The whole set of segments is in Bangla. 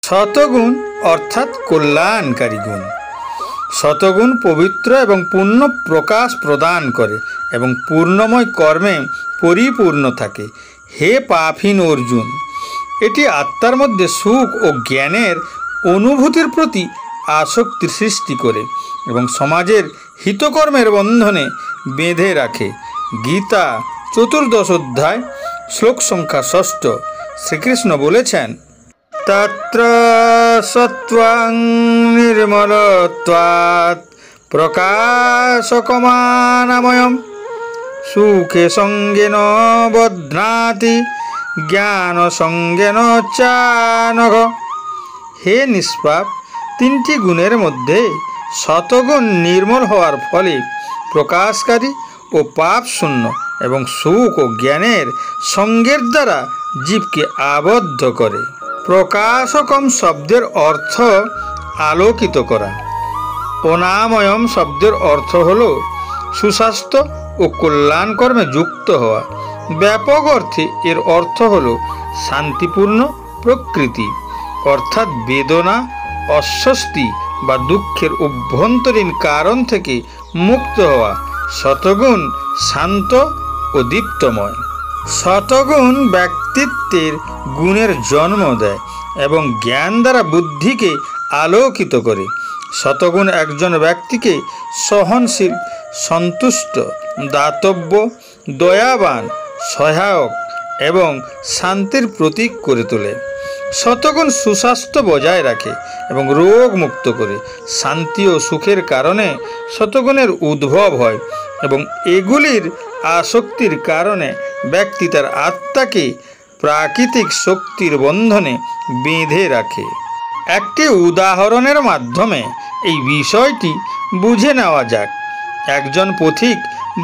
শতগুণ অর্থাৎ কল্যাণকারী গুণ। শতগুণ পবিত্র এবং পূর্ণ প্রকাশ প্রদান করে এবং পূর্ণময় কর্মে পরিপূর্ণ থাকে। হে পাপহীন অর্জুন, এটি আত্মার মধ্যে সুখ ও জ্ঞানের অনুভূতির প্রতি আসক্তির সৃষ্টি করে এবং সমাজের হিতকর্মের বন্ধনে বেঁধে রাখে। গীতা 14 অধ্যায় শ্লোক সংখ্যা 6 শ্রীকৃষ্ণ বলেছেন, তত্র সত্ত্বং নির্মলত্বাৎ প্রকাশকমানময়ম সুখে সঙ্গেন বধ্নাতি জ্ঞান সঙ্গেন চানঘ। হে নিষ্পাপ, 3টি গুণের মধ্যে শতগুণ নির্মল হওয়ার ফলে প্রকাশকারী ও পাপ শূন্য এবং সুখ ও জ্ঞানের সঙ্গের দ্বারা জীবকে আবদ্ধ করে। প্রকাশকম শব্দের অর্থ আলোকিত করা। অনাময়ম শব্দের অর্থ হল সুস্বাস্থ্য ও কল্যাণ কর্মে যুক্ত হওয়া। ব্যাপক অর্থে এর অর্থ হল শান্তিপূর্ণ প্রকৃতি, অর্থাৎ বেদনা, অস্বস্তি বা দুঃখের অভ্যন্তরীণ কারণ থেকে মুক্ত হওয়া। শতগুণ শান্ত ও দীপ্তময়। শতগুণ ব্যক্তিত্বের গুণের জন্ম দেয় এবং জ্ঞান দ্বারা বুদ্ধিকে আলোকিত করে। শতগুণ একজন ব্যক্তিকে সহনশীল, সন্তুষ্ট, দাতব্য, দয়াবান, সহায়ক এবং শান্তির প্রতীক করে তোলে। শতগুণ সুস্বাস্থ্য বজায় রাখে এবং রোগ মুক্ত করে। শান্তি ও সুখের কারণে শতগুণের উদ্ভব হয় এবং এগুলির আসক্তির কারণে ব্যক্তি তার আত্মাকে প্রাকৃতিক শক্তির বন্ধনে বেঁধে রাখে। একটি উদাহরণের মাধ্যমে এই বিষয়টি বুঝে নেওয়া যাক। একজন পথিক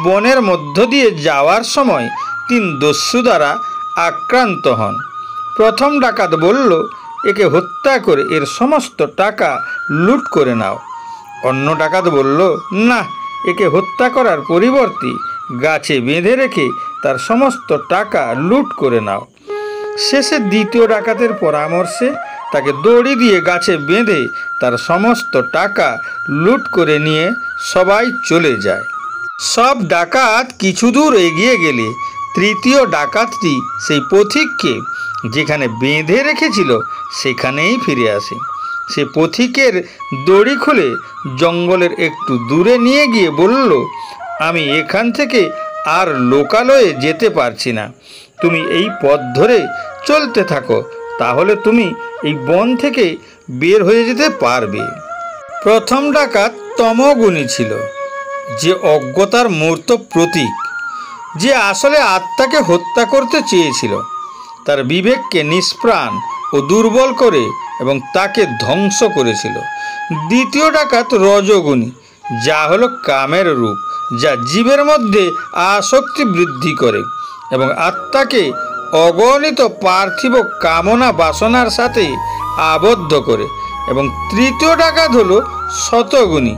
বনের মধ্য দিয়ে যাওয়ার সময় 3 দস্যু দ্বারা আক্রান্ত হন। প্রথম ডাকাত বলল, একে হত্যা করে এর সমস্ত টাকা লুট করে নাও। অন্য ডাকাত বলল, না, একে হত্যা করার পরিবর্তে গাছে বেঁধে রেখে তার সমস্ত টাকা লুট করে নাও। শেষে দ্বিতীয় ডাকাতের পরামর্শে তাকে দড়ি দিয়ে গাছে বেঁধে তার সমস্ত টাকা লুট করে নিয়ে সবাই চলে যায়। সব ডাকাত কিছু দূর এগিয়ে গেলে তৃতীয় ডাকাতটি সেই পথিককে যেখানে বেঁধে রেখেছিল সেখানেই ফিরে আসে। সে পথিকের দড়ি খুলে জঙ্গলের একটু দূরে নিয়ে গিয়ে বলল, আমি এখান থেকে আর লোকালয়ে যেতে পারছি না, তুমি এই পথ ধরে চলতে থাকো, তাহলে তুমি এই বন থেকে বের হয়ে যেতে পারবে। প্রথম ডাকাত তমগুণী ছিল, যে অজ্ঞতার মূর্ত প্রতীক, যে আসলে আত্মাকে হত্যা করতে চেয়েছিল। তার বিবেককে নিষ্প্রাণ ও দুর্বল করে এবং তাকে ধ্বংস করেছিল। দ্বিতীয় ডাকাত রজগুণী, যা হলো কামের রূপ, যা জীবের মধ্যে আসক্তি বৃদ্ধি করে এবং আত্মাকে অগণিত পার্থিব কামনা বাসনার সাথে আবদ্ধ করে। এবং তৃতীয় ডাকাত হলো শতগুণী,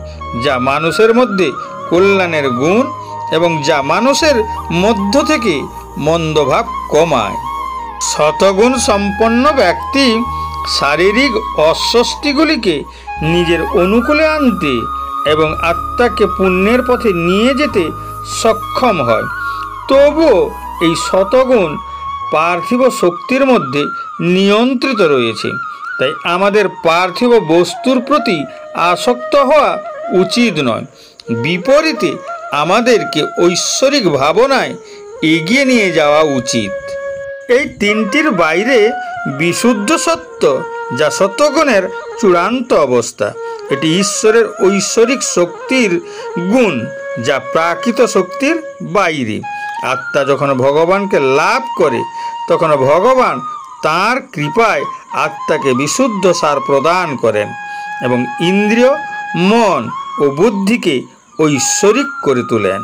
যা মানুষের মধ্যে কল্যাণের গুণ এবং যা মানুষের মধ্য থেকে মন্দভাব কমায়। শতগুণ সম্পন্ন ব্যক্তি শারীরিক অস্বস্তিগুলিকে নিজের অনুকূলে আনতে এবং আত্মাকে পুণ্যের পথে নিয়ে যেতে সক্ষম হয়। তবুও এই শতগুণ পার্থিব শক্তির মধ্যে নিয়ন্ত্রিত রয়েছে। তাই আমাদের পার্থিব বস্তুর প্রতি আসক্ত হওয়া উচিত নয়। বিপরীতে আমাদেরকে ঐশ্বরিক ভাবনায় এগিয়ে নিয়ে যাওয়া উচিত। এই 3টির বাইরে বিশুদ্ধ সত্য, যা শতগুণের চূড়ান্ত অবস্থা। এটি ঈশ্বরের ঐশ্বরিক শক্তির গুণ, যা প্রাকৃত শক্তির বাইরে। আত্মা যখন ভগবানকে লাভ করে তখন ভগবান তাঁর কৃপায় আত্মাকে বিশুদ্ধ সার প্রদান করেন এবং ইন্দ্রিয়, মন ও বুদ্ধিকে ঐশ্বরিক করে তোলেন।